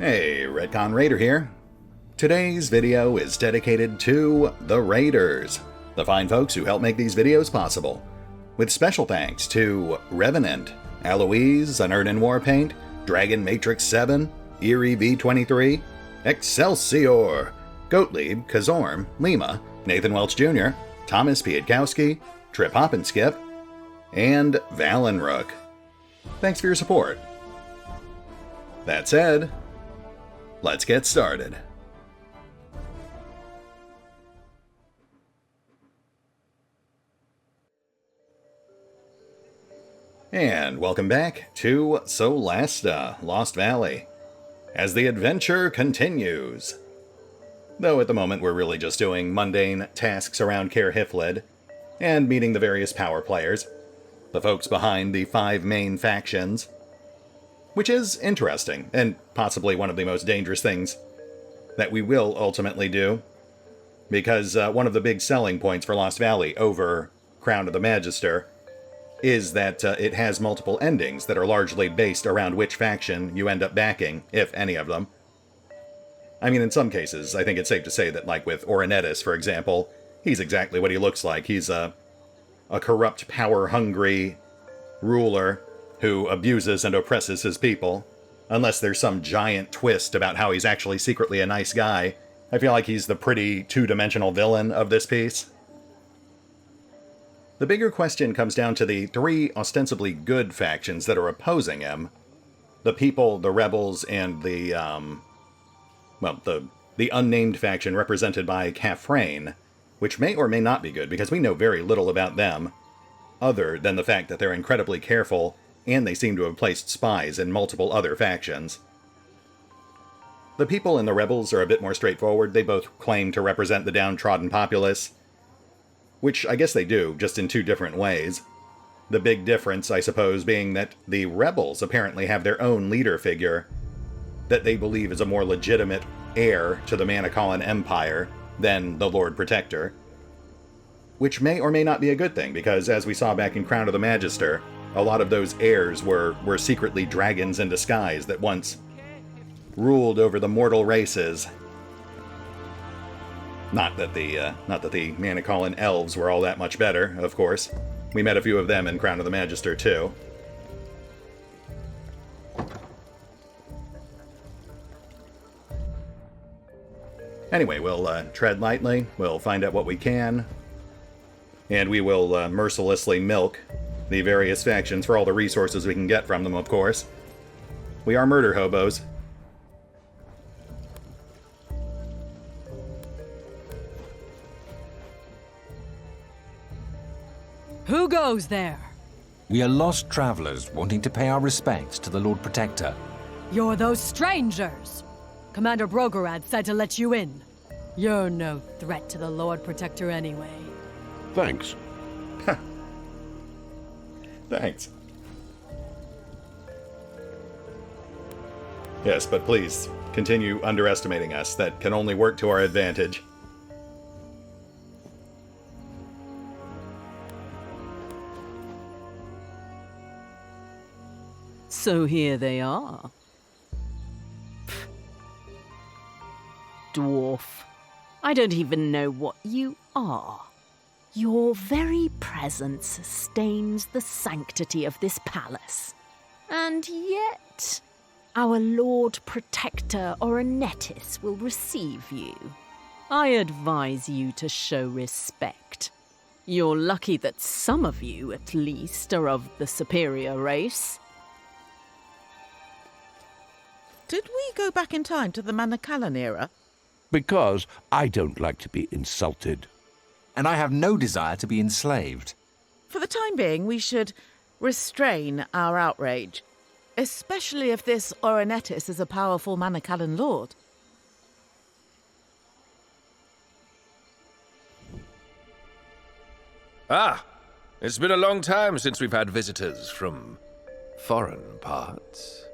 Hey, RetconRaider here. Today's video is dedicated to the Raiders, the fine folks who help make these videos possible. With special thanks to Revenant, Alois, Anerdinwarpaint, Dragon Matrix 7, Eerie V23, Exsellsior, Gottlieb, Kazorm, Lima, Nathan Welch Jr., Tomasz Piątkowski, Triphoppenskip, and Valinrook. Thanks for your support. That said, let's get started. And welcome back to Solasta, Lost Valley, as the adventure continues. Though at the moment we're really just doing mundane tasks around Caer Hifled, and meeting the various power players, the folks behind the 5 main factions. Which is interesting, and possibly one of the most dangerous things that we will ultimately do, because one of the big selling points for Lost Valley over Crown of the Magister is that it has multiple endings that are largely based around which faction you end up backing, if any of them. I mean, in some cases, I think it's safe to say that, like with Oronettis, for example, he's exactly what he looks like. He's a corrupt, power-hungry ruler who abuses and oppresses his people. Unless there's some giant twist about how he's actually secretly a nice guy, I feel like he's the pretty two-dimensional villain of this piece. The bigger question comes down to the 3 ostensibly good factions that are opposing him. The people, the rebels, and the unnamed faction represented by Kafrain, which may or may not be good because we know very little about them, other than the fact that they're incredibly careful and they seem to have placed spies in multiple other factions. The people and the rebels are a bit more straightforward. They both claim to represent the downtrodden populace, which I guess they do, just in 2 different ways. The big difference, I suppose, being that the rebels apparently have their own leader figure that they believe is a more legitimate heir to the Anacronian Empire than the Lord Protector. Which may or may not be a good thing, because as we saw back in Crown of the Magister, a lot of those heirs were secretly dragons in disguise that once ruled over the mortal races. Not that the Anacronian elves were all that much better, of course. We met a few of them in Crown of the Magister, too. Anyway, we'll tread lightly, we'll find out what we can, and we will mercilessly milk the various factions for all the resources we can get from them, of course. We are murder hobos. Who goes there? We are lost travelers wanting to pay our respects to the Lord Protector. You're those strangers! Commander Brogorad said to let you in. You're no threat to the Lord Protector anyway. Thanks. Thanks. Yes, but please, continue underestimating us. That can only work to our advantage. So here they are. Dwarf. I don't even know what you are. Your very presence stains the sanctity of this palace. And yet, our Lord Protector Oronettis will receive you. I advise you to show respect. You're lucky that some of you, at least, are of the superior race. Did we go back in time to the Manacalon era? Because I don't like to be insulted. And I have no desire to be enslaved. For the time being, we should restrain our outrage, especially if this Oronettis is a powerful Manacalon lord. Ah, it's been a long time since we've had visitors from foreign parts.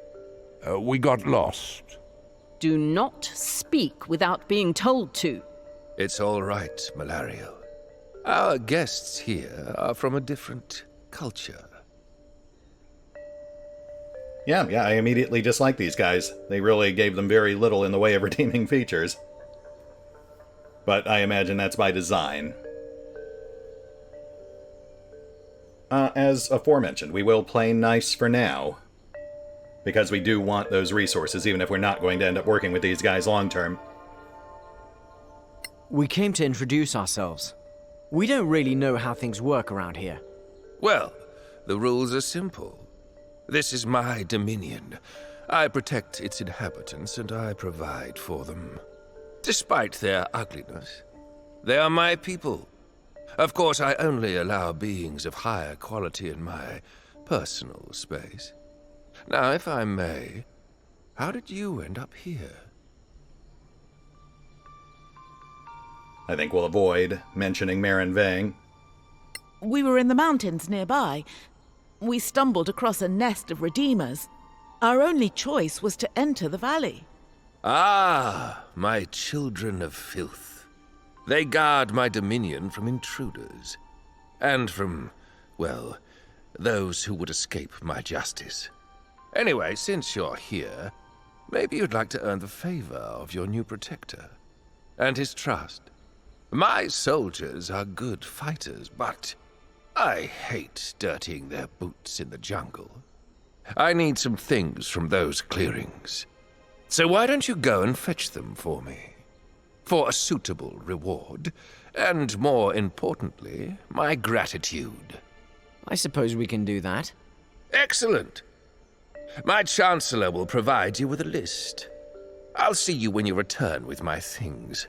We got lost. Do not speak without being told to. It's all right, Malariel. Our guests here are from a different culture. Yeah, I immediately dislike these guys. They really gave them very little in the way of redeeming features. But I imagine that's by design. As aforementioned, we will play nice for now, because we do want those resources, even if we're not going to end up working with these guys long term. We came to introduce ourselves. We don't really know how things work around here. Well, the rules are simple. This is my dominion. I protect its inhabitants and I provide for them. Despite their ugliness, they are my people. Of course, I only allow beings of higher quality in my personal space. Now, if I may, how did you end up here? I think we'll avoid mentioning Marin Vang. We were in the mountains nearby. We stumbled across a nest of Redeemers. Our only choice was to enter the valley. Ah, my children of filth. They guard my dominion from intruders. And from, well, those who would escape my justice. Anyway, since you're here, maybe you'd like to earn the favor of your new protector. And his trust. My soldiers are good fighters, but I hate dirtying their boots in the jungle. I need some things from those clearings. So why don't you go and fetch them for me? For a suitable reward, and more importantly, my gratitude. I suppose we can do that. Excellent. My Chancellor will provide you with a list. I'll see you when you return with my things.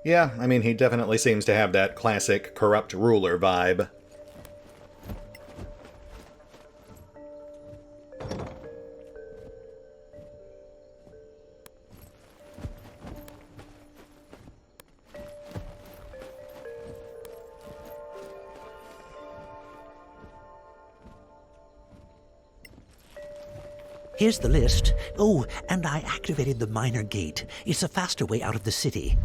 Yeah, I mean, he definitely seems to have that classic corrupt ruler vibe. Here's the list. Oh, and I activated the minor gate. It's a faster way out of the city.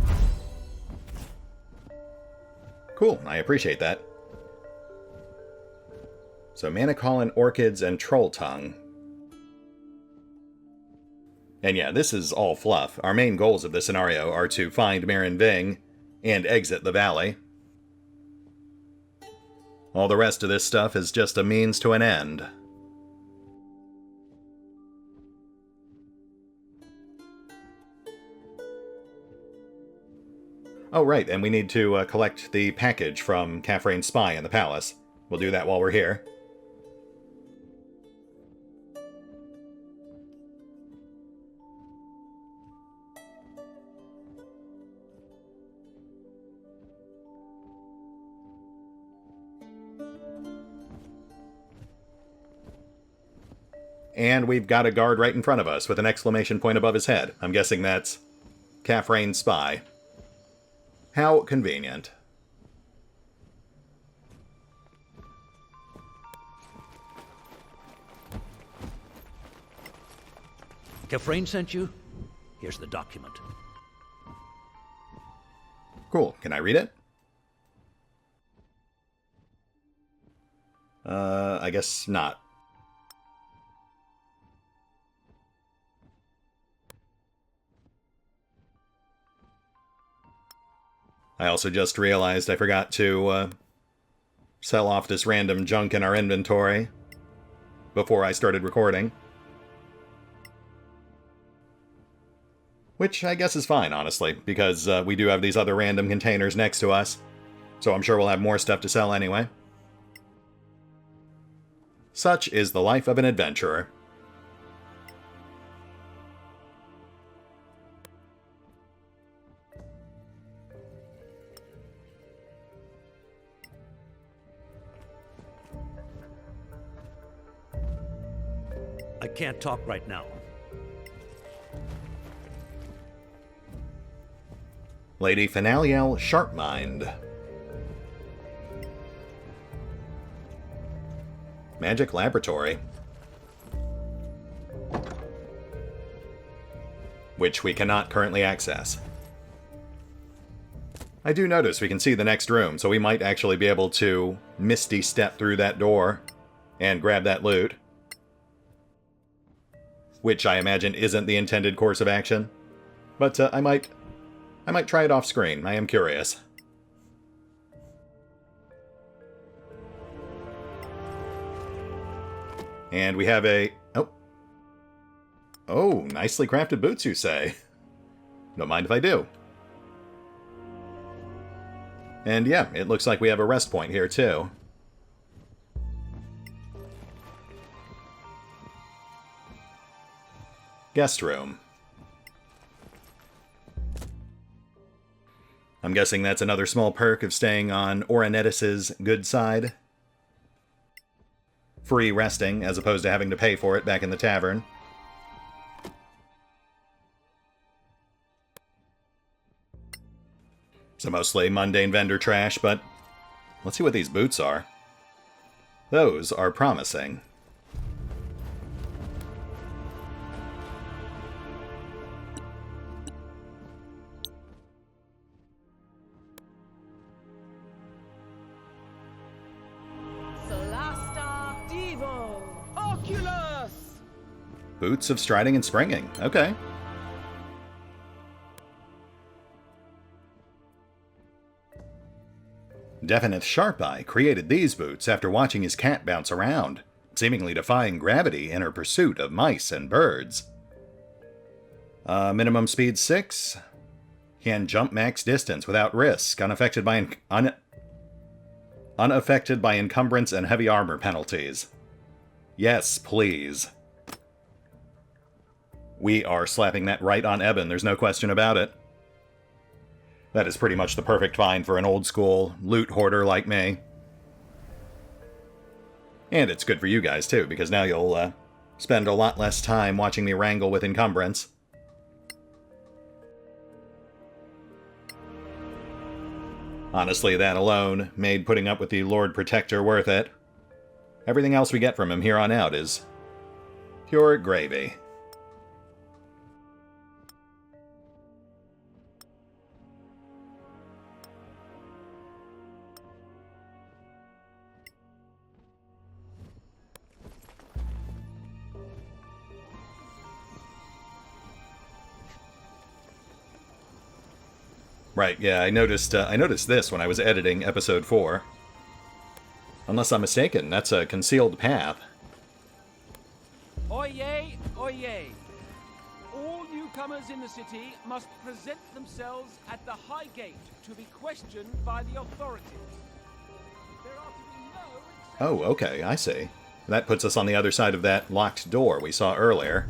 Cool, I appreciate that. So Manicolin, Orchids, and Troll Tongue. And yeah, this is all fluff. Our main goals of this scenario are to find Marin Vang and exit the valley. All the rest of this stuff is just a means to an end. Oh, right, and we need to collect the package from Kafrain's spy in the palace. We'll do that while we're here. And we've got a guard right in front of us with an exclamation point above his head. I'm guessing that's Kafrain's spy. How convenient. Kafrain sent you? Here's the document. Cool. Can I read it? I guess not. I also just realized I forgot to sell off this random junk in our inventory before I started recording. Which I guess is fine, honestly, because we do have these other random containers next to us, so I'm sure we'll have more stuff to sell anyway. Such is the life of an adventurer. I can't talk right now. Lady Finaliel Sharpmind. Magic Laboratory. Which we cannot currently access. I do notice we can see the next room, so we might actually be able to misty step through that door and grab that loot. Which I imagine isn't the intended course of action. But I might try it off screen. I am curious. And we have a... Oh, nicely crafted boots, you say? Don't mind if I do. And yeah, it looks like we have a rest point here, too. Guest room. I'm guessing that's another small perk of staying on Oranetis's good side. Free resting, as opposed to having to pay for it back in the tavern. So mostly mundane vendor trash, but let's see what these boots are. Those are promising. Solasta, Devo, Oculus! Boots of striding and springing. Okay. Definite Sharpeye created these boots after watching his cat bounce around, seemingly defying gravity in her pursuit of mice and birds. Minimum speed 6. Can jump max distance without risk, unaffected by encumbrance and heavy armor penalties. Yes, please. We are slapping that right on Eben, there's no question about it. That is pretty much the perfect find for an old-school loot hoarder like me. And it's good for you guys, too, because now you'll spend a lot less time watching me wrangle with encumbrance. Honestly, that alone made putting up with the Lord Protector worth it. Everything else we get from him here on out is pure gravy. Right, yeah, I noticed this when I was editing episode 4. Unless I'm mistaken, that's a concealed path. Oyez, oyez. All newcomers in the city must present themselves at the High Gate to be questioned by the authorities. There are to be no exceptions. Oh, okay, I see. That puts us on the other side of that locked door we saw earlier.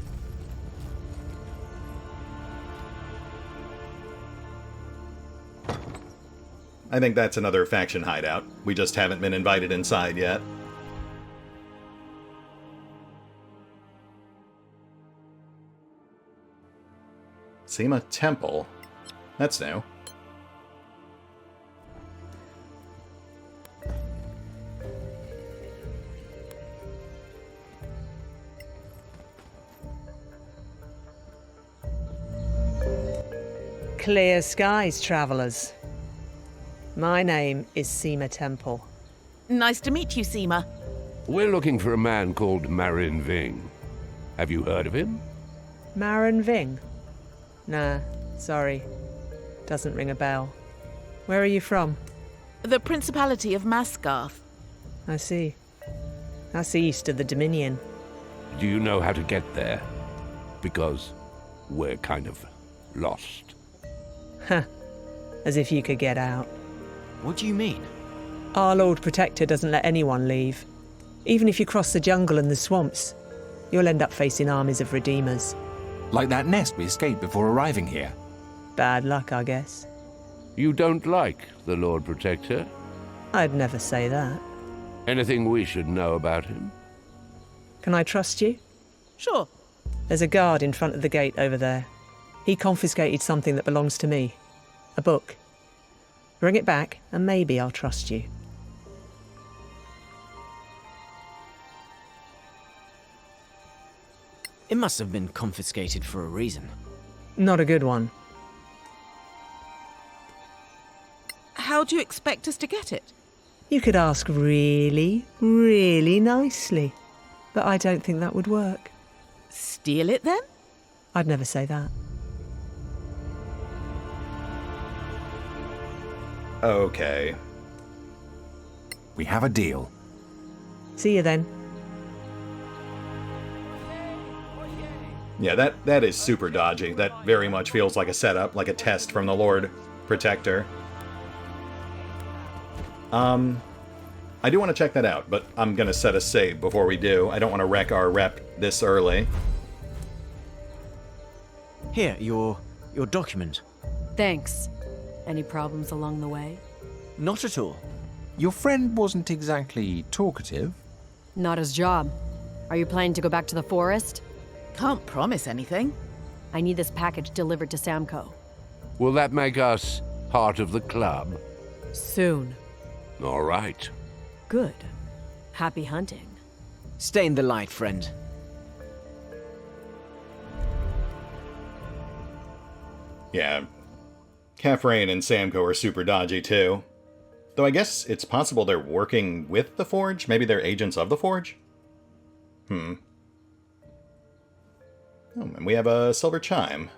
I think that's another faction hideout. We just haven't been invited inside yet. Sema Temple? That's new. Clear skies, travelers. My name is Sema Temple. Nice to meet you, Sema. We're looking for a man called Marin Ving. Have you heard of him? Marin Ving? Nah, sorry. Doesn't ring a bell. Where are you from? The Principality of Masgarth. I see. That's east of the Dominion. Do you know how to get there? Because we're kind of lost. Huh. As if you could get out. What do you mean? Our Lord Protector doesn't let anyone leave. Even if you cross the jungle and the swamps, you'll end up facing armies of Redeemers. Like that nest we escaped before arriving here. Bad luck, I guess. You don't like the Lord Protector? I'd never say that. Anything we should know about him? Can I trust you? Sure. There's a guard in front of the gate over there. He confiscated something that belongs to me. A book. Bring it back, and maybe I'll trust you. It must have been confiscated for a reason. Not a good one. how do you expect us to get it? You could ask really, really nicely. But I don't think that would work. Steal it then? I'd never say that. Okay. We have a deal. See you then. Yeah, that is super dodgy. That very much feels like a setup, like a test from the Lord Protector. I do want to check that out, but I'm going to set a save before we do. I don't want to wreck our rep this early. Here, your document. Thanks. Any problems along the way? Not at all. Your friend wasn't exactly talkative. Not his job. Are you planning to go back to the forest? Can't promise anything. I need this package delivered to Samco. Will that make us part of the club? Soon. All right. Good. Happy hunting. Stay in the light, friend. Yeah. Kafrain and Samco are super dodgy too. Though I guess it's possible they're working with the Forge? Maybe they're agents of the Forge? Oh, and we have a silver chime.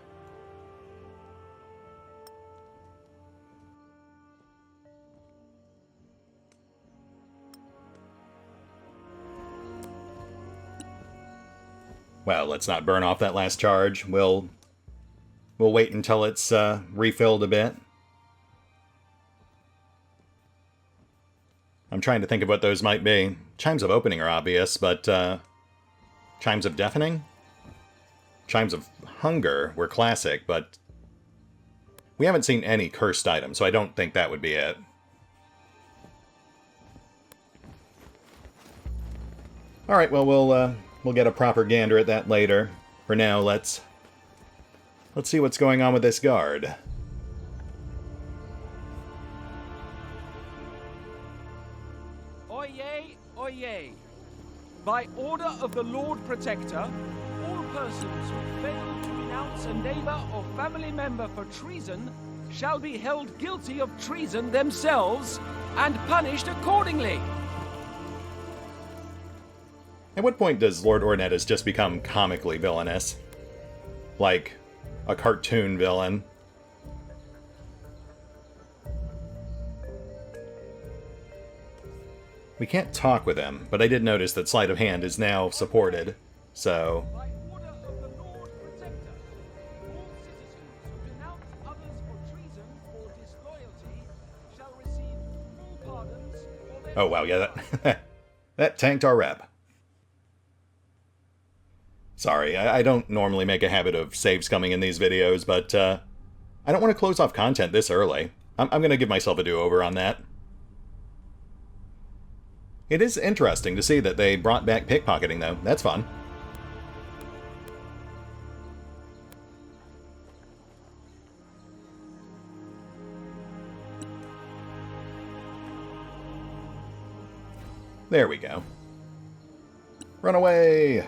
Well, let's not burn off that last charge. We'll wait until it's refilled a bit. I'm trying to think of what those might be. Chimes of opening are obvious, but chimes of deafening? Chimes of hunger were classic, but we haven't seen any cursed items, so I don't think that would be it. Alright, well, we'll get a proper gander at that later. For now, let's see what's going on with this guard. Oyez, oyez. By order of the Lord Protector, all persons who fail to denounce a neighbor or family member for treason shall be held guilty of treason themselves and punished accordingly. At what point does Lord Ornetis just become comically villainous? Like a cartoon villain? We can't talk with him, but I did notice that Sleight of Hand is now supported, so... By order of the Lord Protector, all citizens who denounce others for treason or disloyalty shall receive full pardons for their... Oh wow, yeah, that tanked our rep. Sorry, I don't normally make a habit of saves coming in these videos, but I don't want to close off content this early. I'm going to give myself a do-over on that. It is interesting to see that they brought back pickpocketing, though. That's fun. There we go. Run away!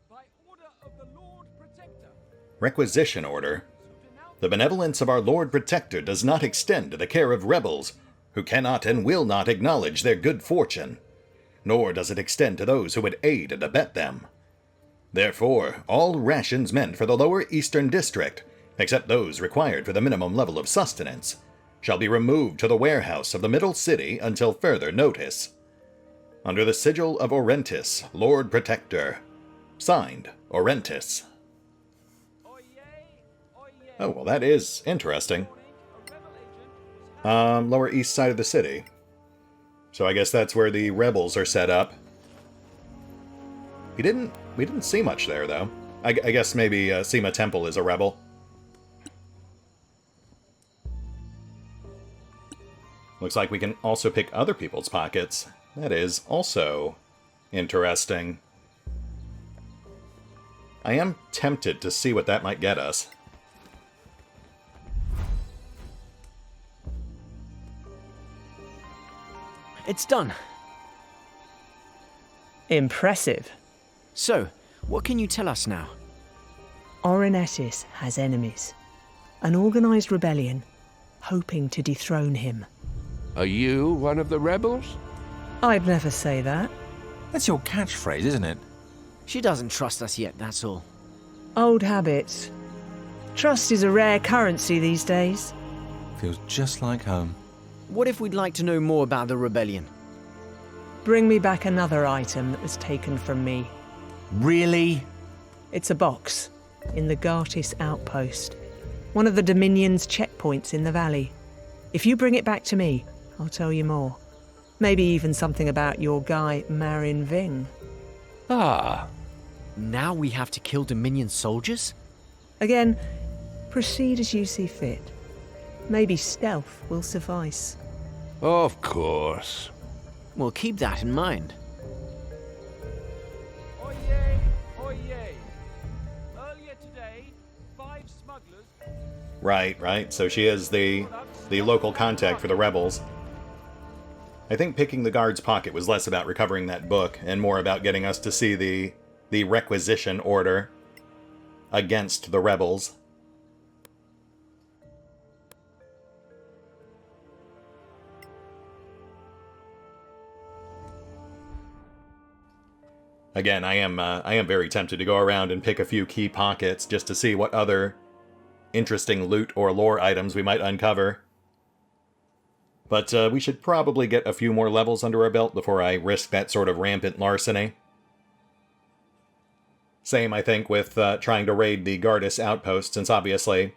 By order of the Lord Protector. Requisition order. The benevolence of our Lord Protector does not extend to the care of rebels who cannot and will not acknowledge their good fortune, nor does it extend to those who would aid and abet them. Therefore, all rations meant for the Lower Eastern District, except those required for the minimum level of sustenance, shall be removed to the warehouse of the Middle City until further notice. Under the sigil of Orentis, Lord Protector. Signed, Orentis. Oh, well, that is interesting. Lower east side of the city. So I guess that's where the rebels are set up. We didn't see much there, though. I guess maybe Sima Temple is a rebel. Looks like we can also pick other people's pockets. That is also interesting. I am tempted to see what that might get us. It's done. Impressive. So, what can you tell us now? Orenetis has enemies. An organised rebellion, hoping to dethrone him. Are you one of the rebels? I'd never say that. That's your catchphrase, isn't it? She doesn't trust us yet, that's all. Old habits. Trust is a rare currency these days. Feels just like home. What if we'd like to know more about the rebellion? Bring me back another item that was taken from me. Really? It's a box in the Gartis outpost, one of the Dominion's checkpoints in the valley. If you bring it back to me, I'll tell you more. Maybe even something about your guy, Marin Ving. Ah. Now we have to kill Dominion soldiers? Again, proceed as you see fit. Maybe stealth will suffice. Of course. We'll keep that in mind. Oyez! Oyez! Earlier today, 5 smugglers... Right. So she is the local contact for the rebels. I think picking the guard's pocket was less about recovering that book and more about getting us to see the requisition order against the rebels. Again, I am very tempted to go around and pick a few key pockets just to see what other interesting loot or lore items we might uncover. But we should probably get a few more levels under our belt before I risk that sort of rampant larceny. Same, I think, with trying to raid the Gartis outpost, since obviously,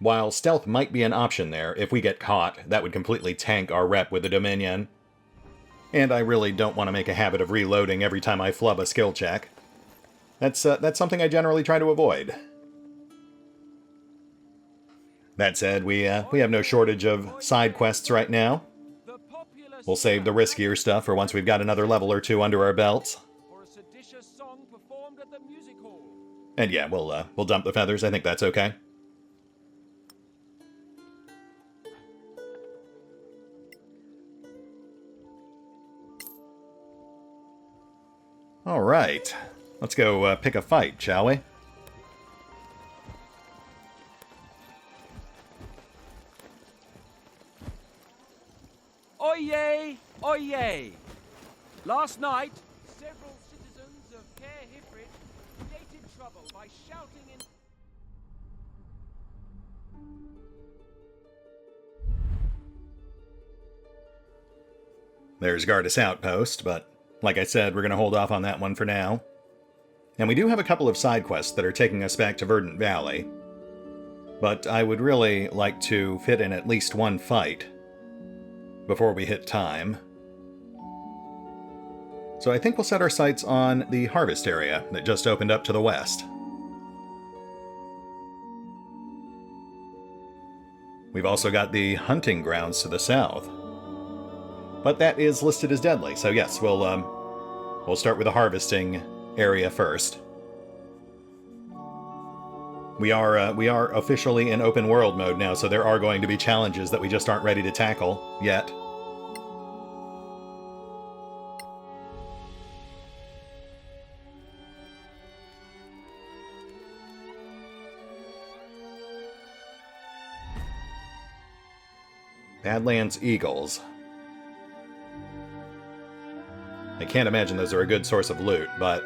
while stealth might be an option there, if we get caught, that would completely tank our rep with the Dominion. And I really don't want to make a habit of reloading every time I flub a skill check. That's something I generally try to avoid. That said, we have no shortage of side quests right now. We'll save the riskier stuff for once we've got another level or two under our belts. And yeah, we'll dump the feathers. I think that's okay. All right, let's go pick a fight, shall we? Oyez! Oyez! Last night, several citizens of Caer Hybrid created trouble by shouting in... There's Gartis Outpost, but like I said, we're going to hold off on that one for now. And we do have a couple of side quests that are taking us back to Verdant Valley. But I would really like to fit in at least one fight before we hit time. So I think we'll set our sights on the harvest area that just opened up to the west. We've also got the hunting grounds to the south. But that is listed as deadly, so yes, we'll start with the harvesting area first. We are officially in open world mode now, so there are going to be challenges that we just aren't ready to tackle yet. Badlands Eagles. I can't imagine those are a good source of loot, but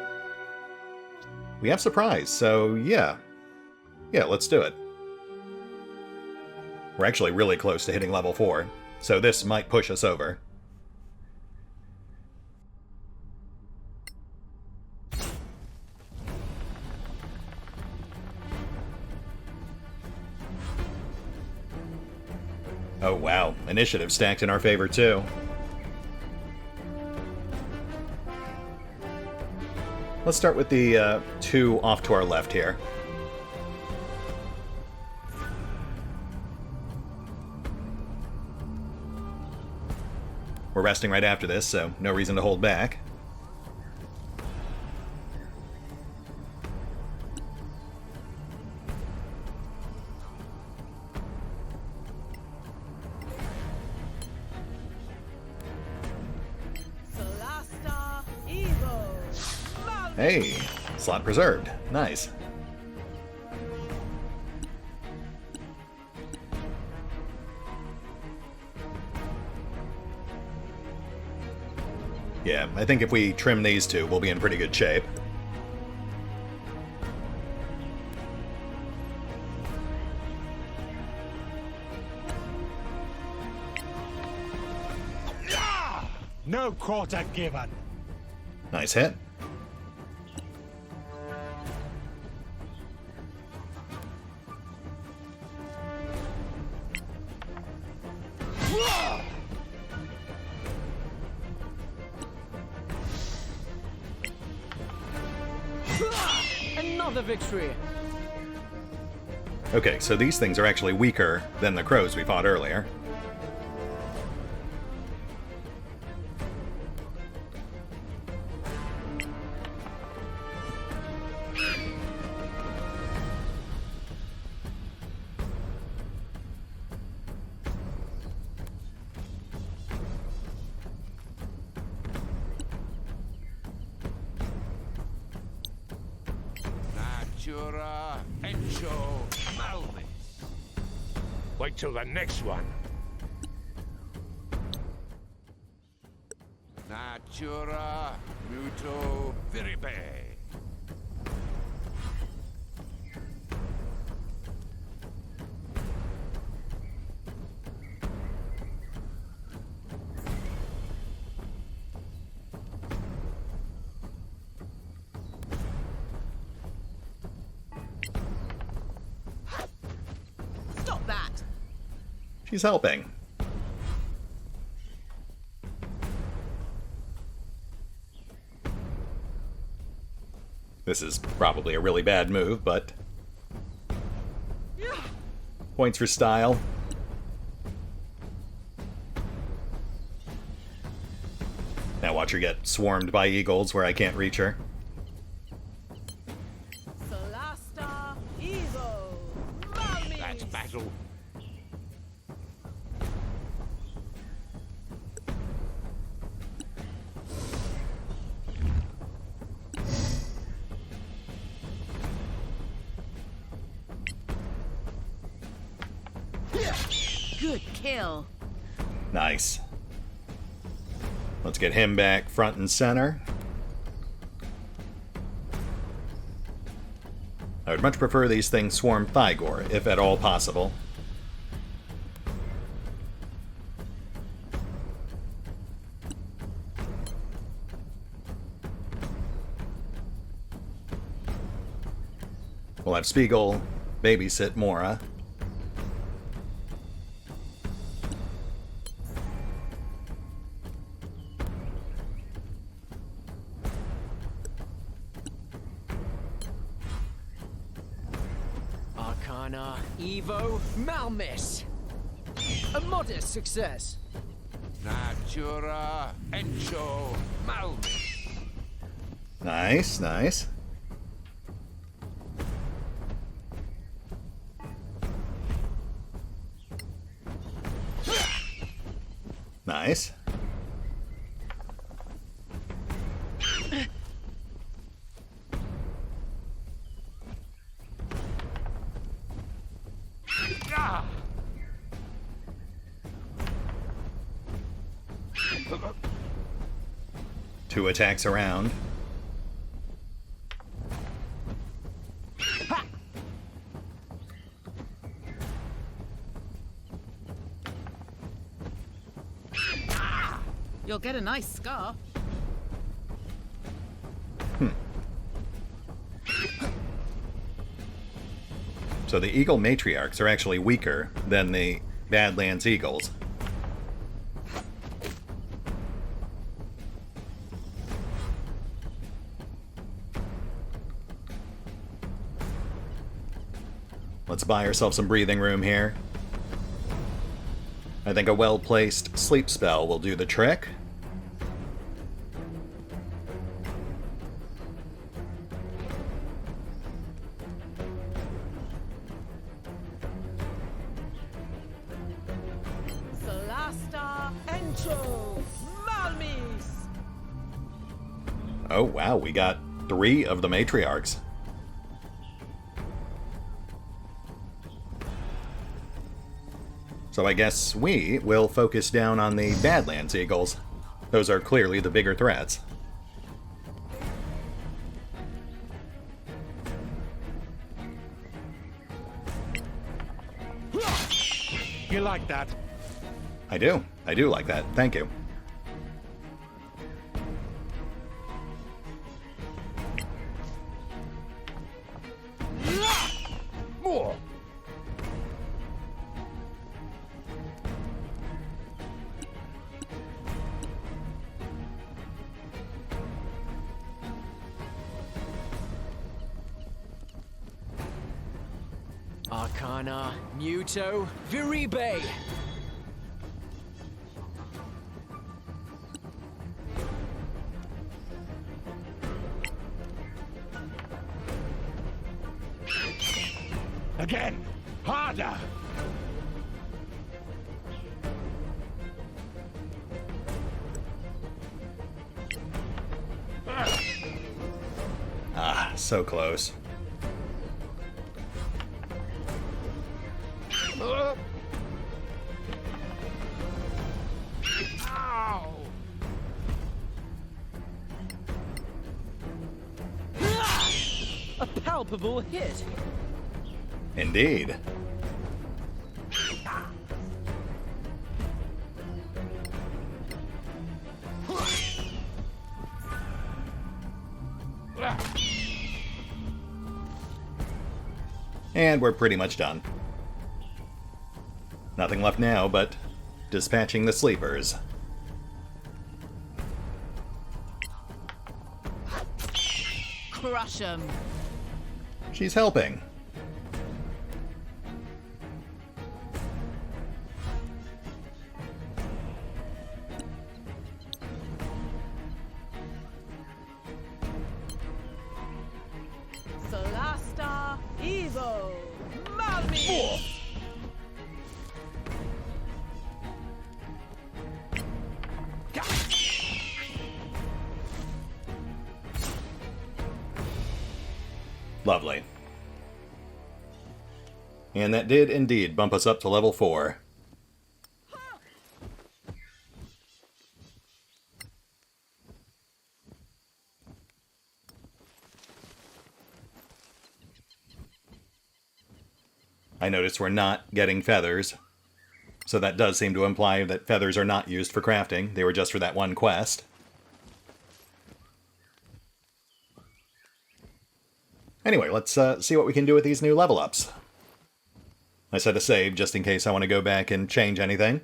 we have supplies, so yeah. Yeah, let's do it. We're actually really close to hitting level 4, so this might push us over. Oh wow, initiative stacked in our favor too. Let's start with the 2 off to our left here. We're resting right after this, so no reason to hold back. Hey, slot preserved. Nice. Yeah, I think if we trim these two, we'll be in pretty good shape. No quarter given. Nice hit. Another victory. Okay, so these things are actually weaker than the crows we fought earlier. Wait till the next one. Natura muto viripe. Stop that! She's helping. This is probably a really bad move, but points for style. Now watch her get swarmed by eagles where I can't reach her. Solasta, Evo, That's battle. Good kill. Nice. Let's get him back front and center. I would much prefer these things swarm Thygor, if at all possible. We'll have Spiegel babysit Mora. Arcana, Evo, Malmis. A modest success. Natura encho malmis. Nice, nice. Nice. Two attacks around. You'll get a nice scar. So the Eagle Matriarchs are actually weaker than the Badlands Eagles. Let's buy ourselves some breathing room here. I think a well-placed sleep spell will do the trick. Solasta, Encho, Malmis. Oh wow, we got 3 of the matriarchs. So I guess we will focus down on the Badlands Eagles. Those are clearly the bigger threats. You like that? I do. I do like that. Thank you. More. Arcana, Muto, Viribe! Again! Harder! Ah, so close. Ow! A palpable hit. Indeed. And we're pretty much done. Nothing left now but dispatching the sleepers. Crush 'em. She's helping. Solasta, Evo, Malmi. Lovely. And that did indeed bump us up to level 4. I notice we're not getting feathers, so that does seem to imply that feathers are not used for crafting. They were just for that one quest. Anyway, let's see what we can do with these new level ups. I set a save just in case I want to go back and change anything.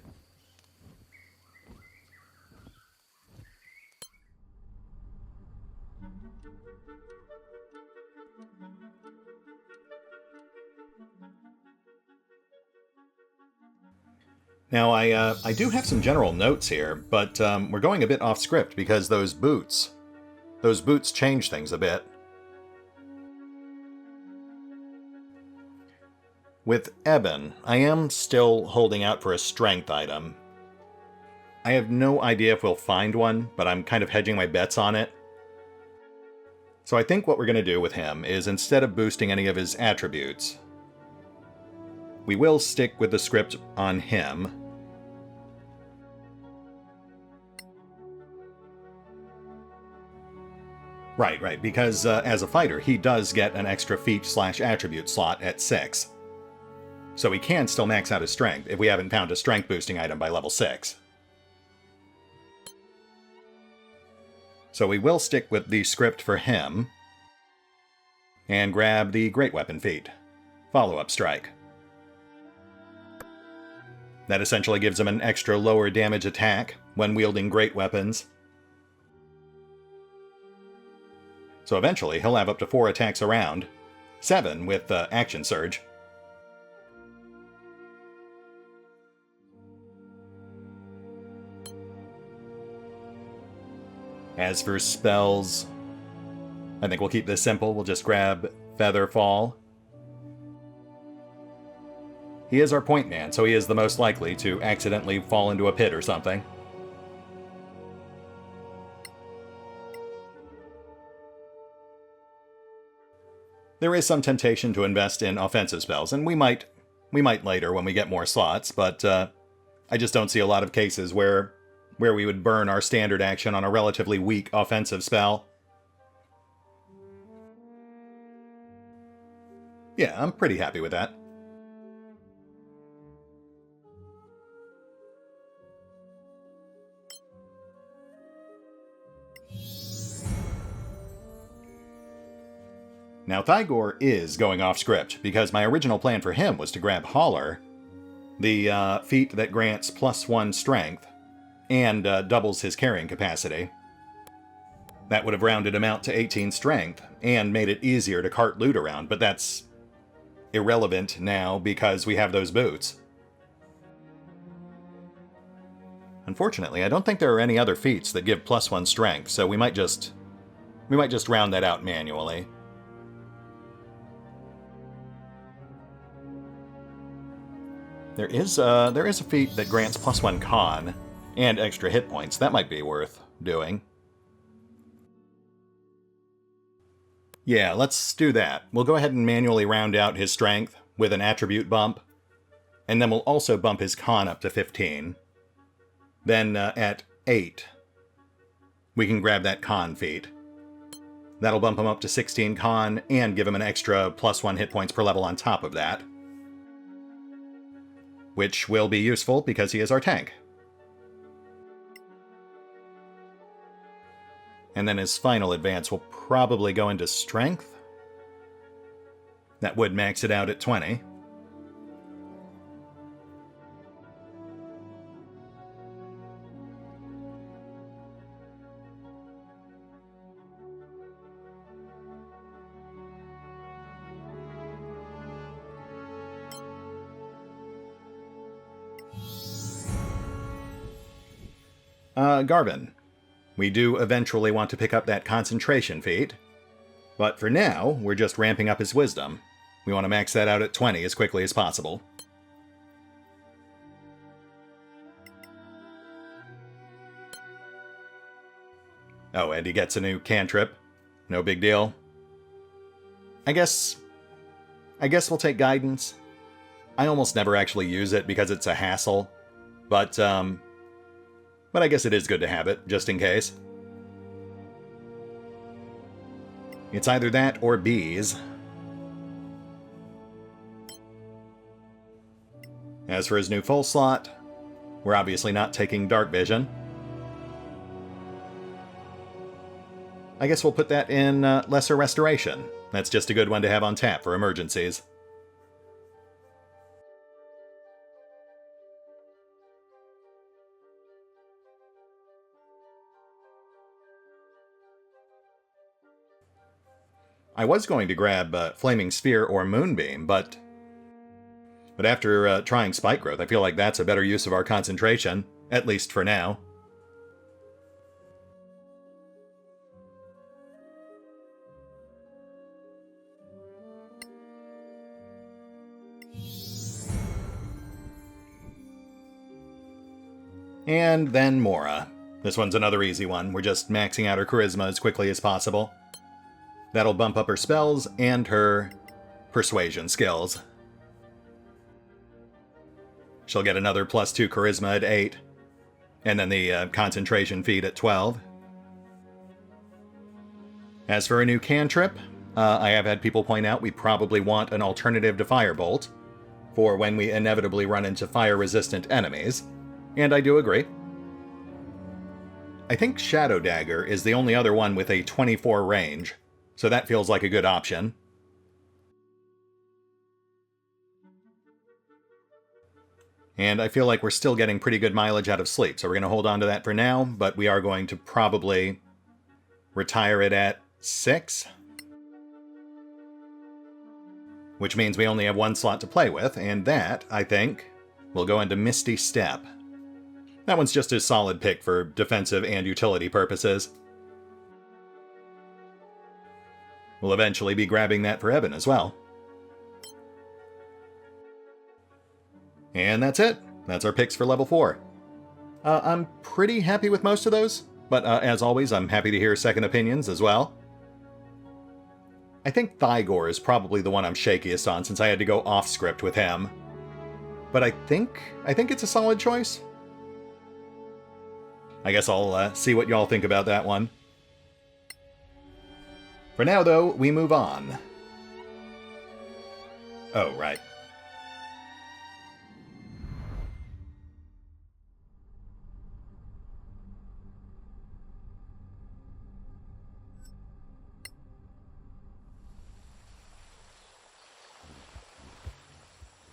Now, I do have some general notes here, but we're going a bit off script because those boots change things a bit. With Eben, I am still holding out for a strength item. I have no idea if we'll find one, but I'm kind of hedging my bets on it. So I think what we're going to do with him is, instead of boosting any of his attributes, we will stick with the script on him. Right, because as a fighter, he does get an extra feat/attribute slot at 6. So he can still max out his strength if we haven't found a strength boosting item by level 6. So we will stick with the script for him and grab the Great Weapon feat, Follow-Up Strike. That essentially gives him an extra lower damage attack when wielding great weapons. So eventually he'll have up to 4 attacks a round, 7 with Action Surge. As for spells, I think we'll keep this simple. We'll just grab Feather Fall. He is our point man, so he is the most likely to accidentally fall into a pit or something. There is some temptation to invest in offensive spells, and we might later when we get more slots, but I just don't see a lot of cases where we would burn our standard action on a relatively weak offensive spell. Yeah, I'm pretty happy with that. Now, Thygor is going off script, because my original plan for him was to grab Holler, the feat that grants +1 strength, and doubles his carrying capacity. That would have rounded him out to 18 strength, and made it easier to cart loot around, but that's irrelevant now because we have those boots. Unfortunately, I don't think there are any other feats that give +1 strength, so we might just round that out manually. There is a feat that grants +1 con and extra hit points. That might be worth doing. Yeah, let's do that. We'll go ahead and manually round out his strength with an attribute bump, and then we'll also bump his con up to 15. Then at 8, we can grab that con feat. That'll bump him up to 16 con and give him an extra +1 hit points per level on top of that, which will be useful because he is our tank. And then his final advance will probably go into strength. That would max it out at 20. Garvin. We do eventually want to pick up that concentration feat, but for now, we're just ramping up his wisdom. We want to max that out at 20 as quickly as possible. Oh, and he gets a new cantrip. No big deal. I guess we'll take guidance. I almost never actually use it because it's a hassle, but I guess it is good to have it, just in case. It's either that or bees. As for his new full slot, we're obviously not taking dark vision. I guess we'll put that in lesser restoration. That's just a good one to have on tap for emergencies. I was going to grab Flaming Sphere or Moonbeam, but after trying Spike Growth, I feel like that's a better use of our concentration, at least for now. And then Mora. This one's another easy one. We're just maxing out her charisma as quickly as possible. That'll bump up her spells and her persuasion skills. She'll get another +2 charisma at 8, and then the concentration feat at 12. As for a new cantrip, I have had people point out we probably want an alternative to Firebolt for when we inevitably run into fire-resistant enemies, and I do agree. I think Shadow Dagger is the only other one with a 24 range, so that feels like a good option. And I feel like we're still getting pretty good mileage out of sleep, so we're going to hold on to that for now, but we are going to probably retire it at 6. Which means we only have one slot to play with, and that, I think, will go into Misty Step. That one's just a solid pick for defensive and utility purposes. We'll eventually be grabbing that for Evan as well. And that's it. That's our picks for level 4. I'm pretty happy with most of those, but as always, I'm happy to hear second opinions as well. I think Thygor is probably the one I'm shakiest on since I had to go off script with him. But I think it's a solid choice. I guess I'll see what y'all think about that one. For now, though, we move on. Oh, right.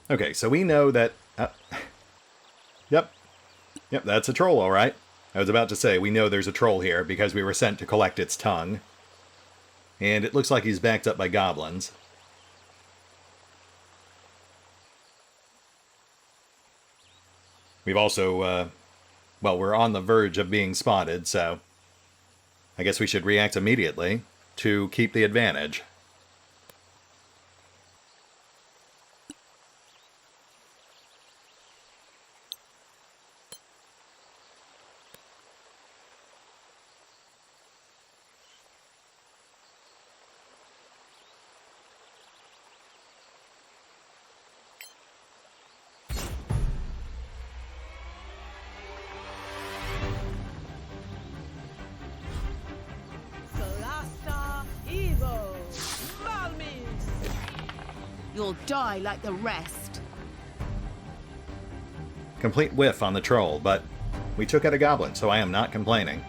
Okay, so we know that... Yep, that's a troll, all right. I was about to say, we know there's a troll here because we were sent to collect its tongue. And it looks like he's backed up by goblins. We've also, well, we're on the verge of being spotted, so I guess we should react immediately to keep the advantage. You'll die like the rest. Complete whiff on the troll, but we took out a goblin, so I am not complaining.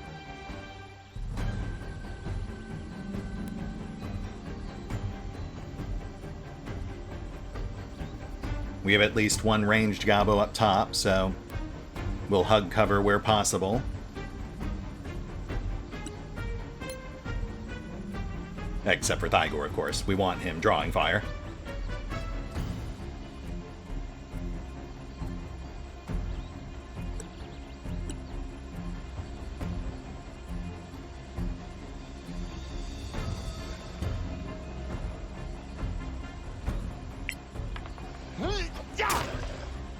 We have at least one ranged gobbo up top, so we'll hug cover where possible. Except for Thygor, of course. We want him drawing fire.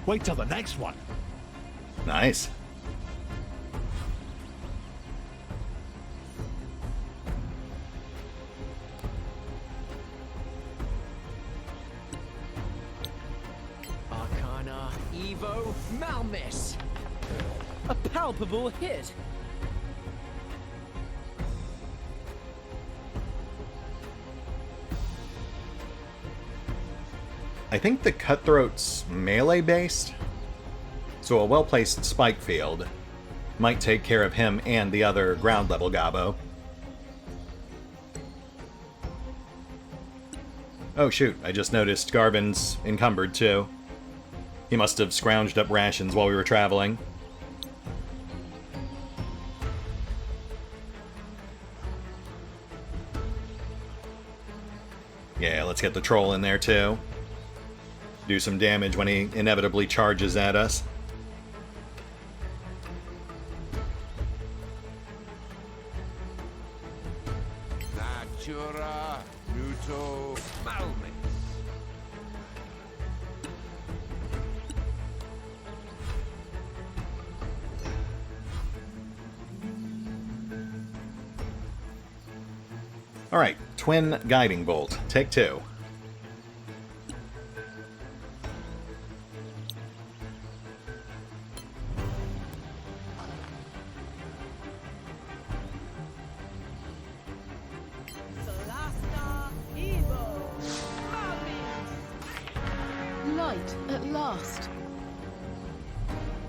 Wait till the next one. Nice. Arcana, Evo, Malmis. A palpable hit. I think the Cutthroat's melee-based, so a well-placed spike field might take care of him and the other ground-level gobbo. Oh shoot, I just noticed Garvin's encumbered too. He must have scrounged up rations while we were traveling. Yeah, let's get the troll in there too. Do some damage when he inevitably charges at us. Natura, Nuto, Malmis. Alright, Twin Guiding Bolt. Take two.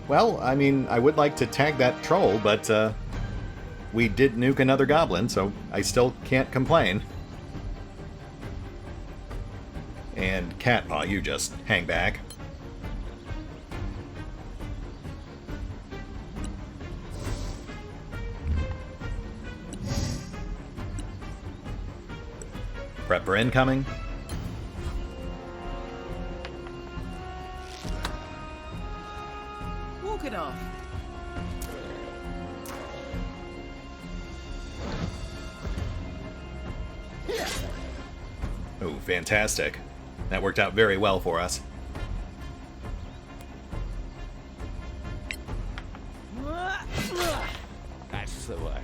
Well, I mean, I would like to tag that troll, but we did nuke another goblin, so I still can't complain. And Catpaw, you just hang back. Prep for incoming. Walk it off. Oh, fantastic. That worked out very well for us. That's the way.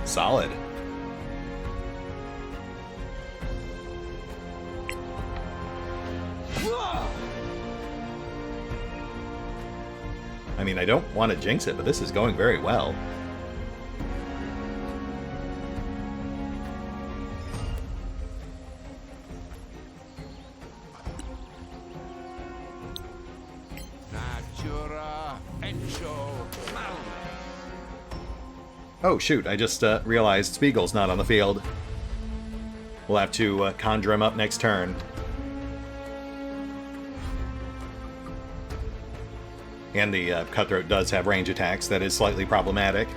Solid. I mean, I don't want to jinx it, but this is going very well. Oh shoot, I just realized Spiegel's not on the field. We'll have to conjure him up next turn. And the Cutthroat does have range attacks, that is slightly problematic.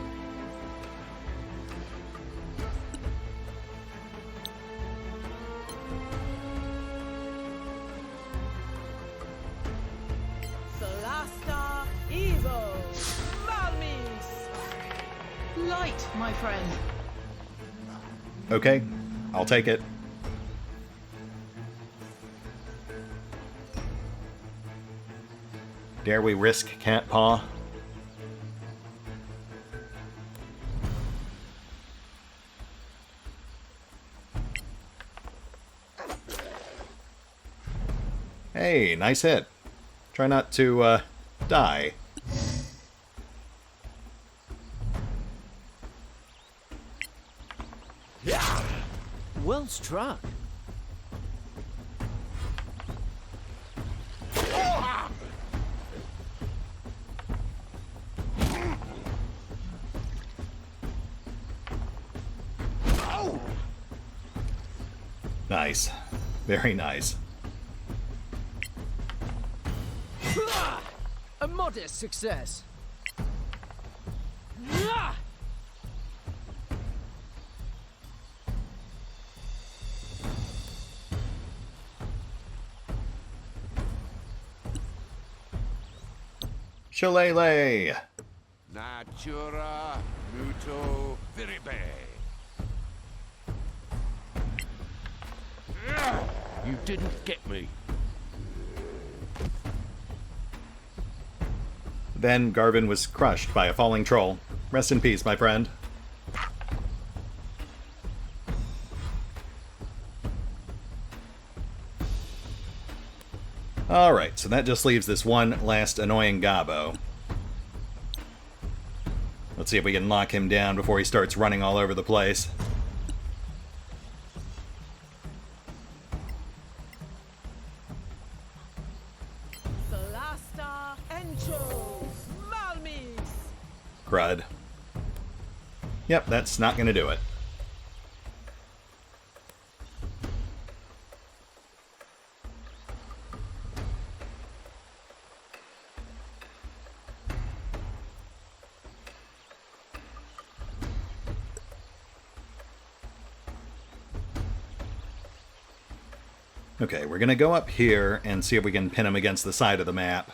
Solasta, evil, Malmis. Light, my friend. Okay, I'll take it. Dare we risk Cat Paw? Hey, nice hit. Try not to, die. Well struck. Nice. Very nice. A modest success. Shillelagh! Natura muto viribe. You didn't get me. Then Garvin was crushed by a falling troll. Rest in peace, my friend. Alright, so that just leaves this one last annoying Gobbo. Let's see if we can lock him down before he starts running all over the place. Solasta, encho, Malmis. Crud. Yep, that's not gonna do it. Okay, we're gonna go up here and see if we can pin him against the side of the map.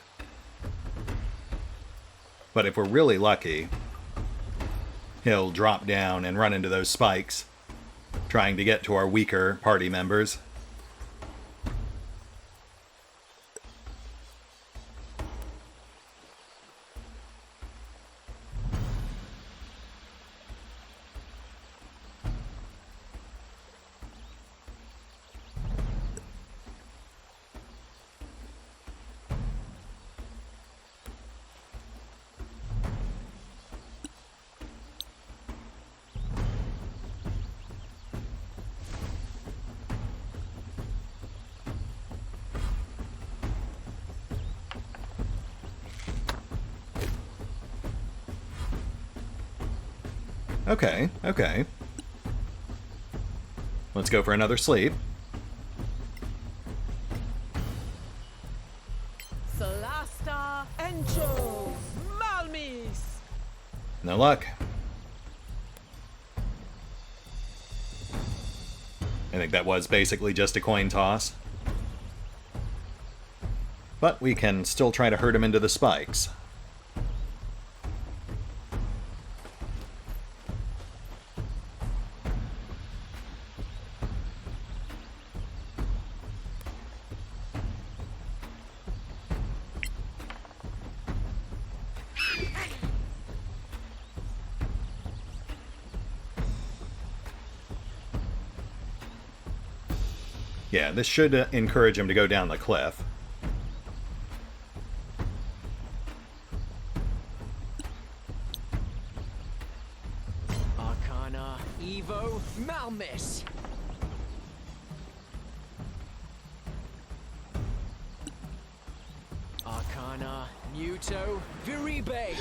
But if we're really lucky, he'll drop down and run into those spikes, trying to get to our weaker party members. Okay, okay. Let's go for another sleep. Solasta, encho, Malmis. No luck. I think that was basically just a coin toss. But we can still try to herd him into the spikes. Yeah, this should encourage him to go down the cliff. Arcana, Evo, Malmis. Arcana, Muto, Viribe.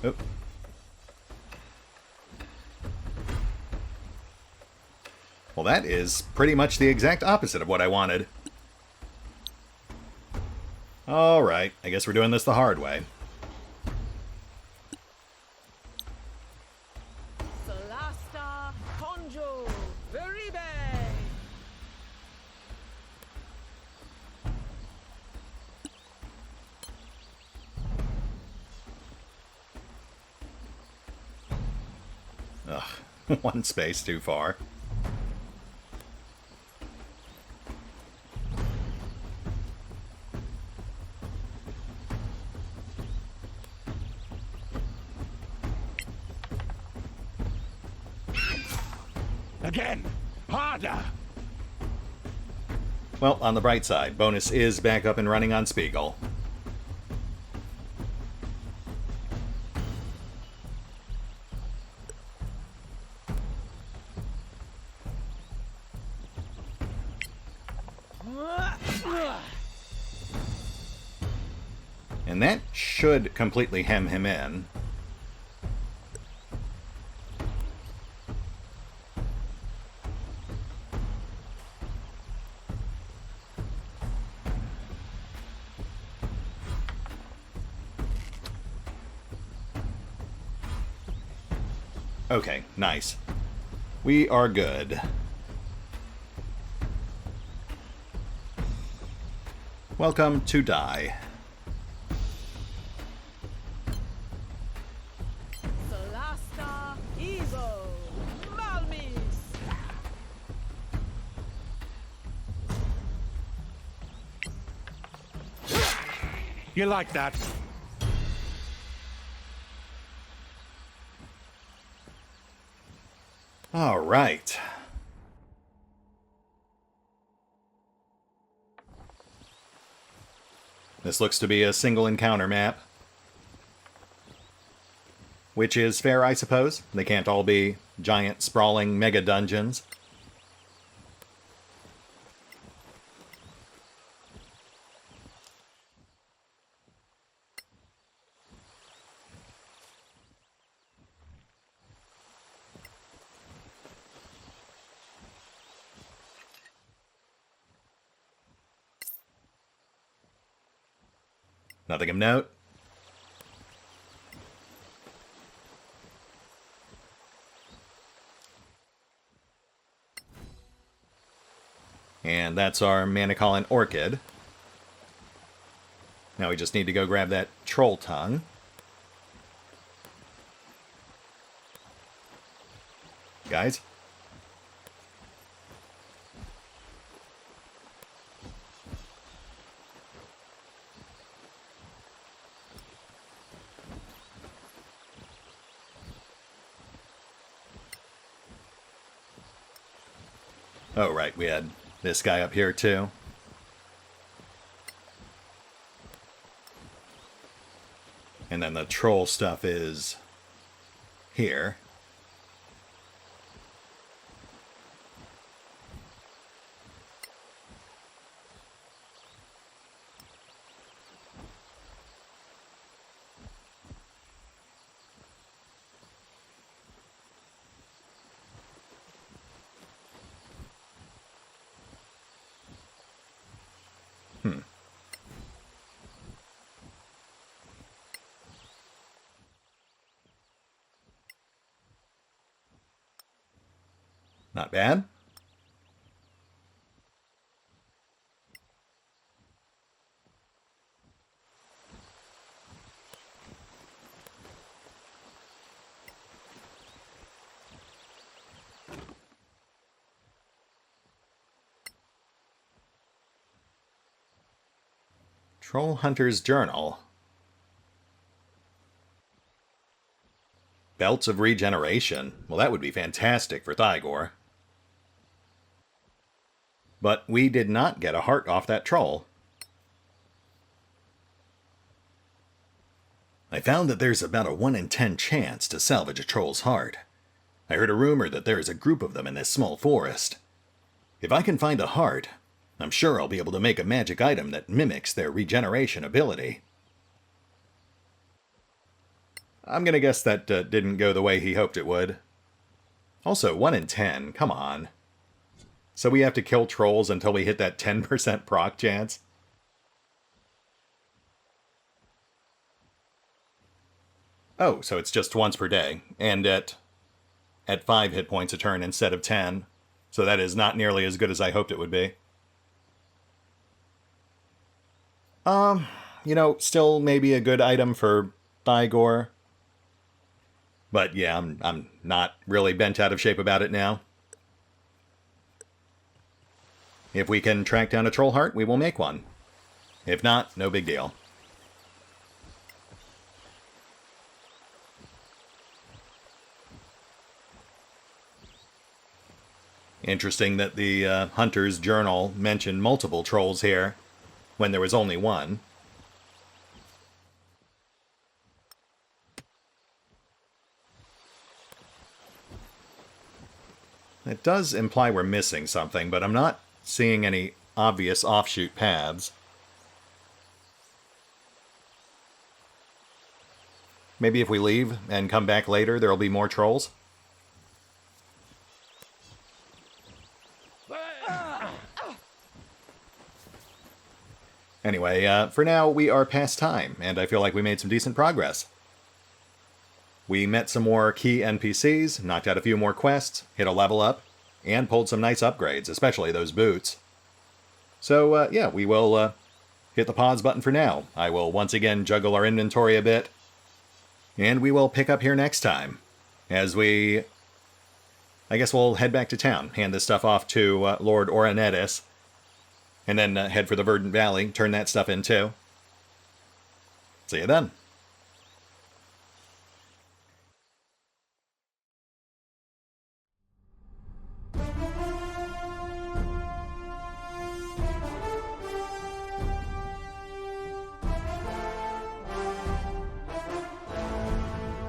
Oh. Well, that is pretty much the exact opposite of what I wanted. Alright, I guess we're doing this the hard way. Solasta, Conjo, Viribe. Ugh, one space too far. Again! Harder! Well, on the bright side, bonus is back up and running on Spiegel. And that should completely hem him in. Okay, nice. We are good. Welcome to Die. Solasta, Evo, Malmis. You like that? All right. This looks to be a single encounter map. Which is fair, I suppose. They can't all be giant, sprawling mega dungeons. Nothing of note. And that's our Manicolin Orchid. Now we just need to go grab that Troll Tongue. Guys? Oh, right, we had this guy up here, too. And then the troll stuff is here. Not bad. Troll Hunter's Journal. Belts of Regeneration. Well, that would be fantastic for Thygor. But we did not get a heart off that troll. I found that there's about a 1 in 10 chance to salvage a troll's heart. I heard a rumor that there is a group of them in this small forest. If I can find a heart, I'm sure I'll be able to make a magic item that mimics their regeneration ability. I'm gonna guess that didn't go the way he hoped it would. Also, 1 in 10, come on. So we have to kill trolls until we hit that 10% proc chance? Oh, so it's just once per day, and at 5 hit points a turn instead of 10. So that is not nearly as good as I hoped it would be. You know, still maybe a good item for Thygor. But yeah, I'm not really bent out of shape about it now. If we can track down a troll heart, we will make one. If not, no big deal. Interesting that the Hunter's Journal mentioned multiple trolls here, when there was only one. It does imply we're missing something, but I'm not seeing any obvious offshoot paths. Maybe if we leave and come back later, there'll be more trolls? Anyway, for now, we are past time, and I feel like we made some decent progress. We met some more key NPCs, knocked out a few more quests, hit a level up, and pulled some nice upgrades, especially those boots. So, yeah, we will hit the pause button for now. I will once again juggle our inventory a bit, and we will pick up here next time, as we... I guess we'll head back to town, hand this stuff off to Lord Orionetis, and then head for the Verdant Valley, turn that stuff in too. See you then.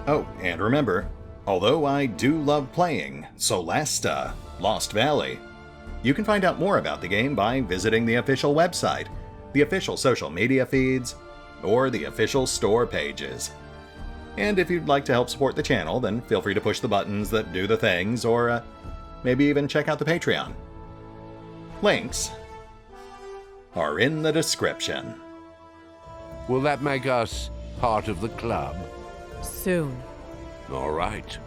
Oh, and remember, although I do love playing Solasta, Lost Valley, you can find out more about the game by visiting the official website, the official social media feeds, or the official store pages. And if you'd like to help support the channel, then feel free to push the buttons that do the things, or maybe even check out the Patreon. Links are in the description. Will that make us part of the club? Soon. All right.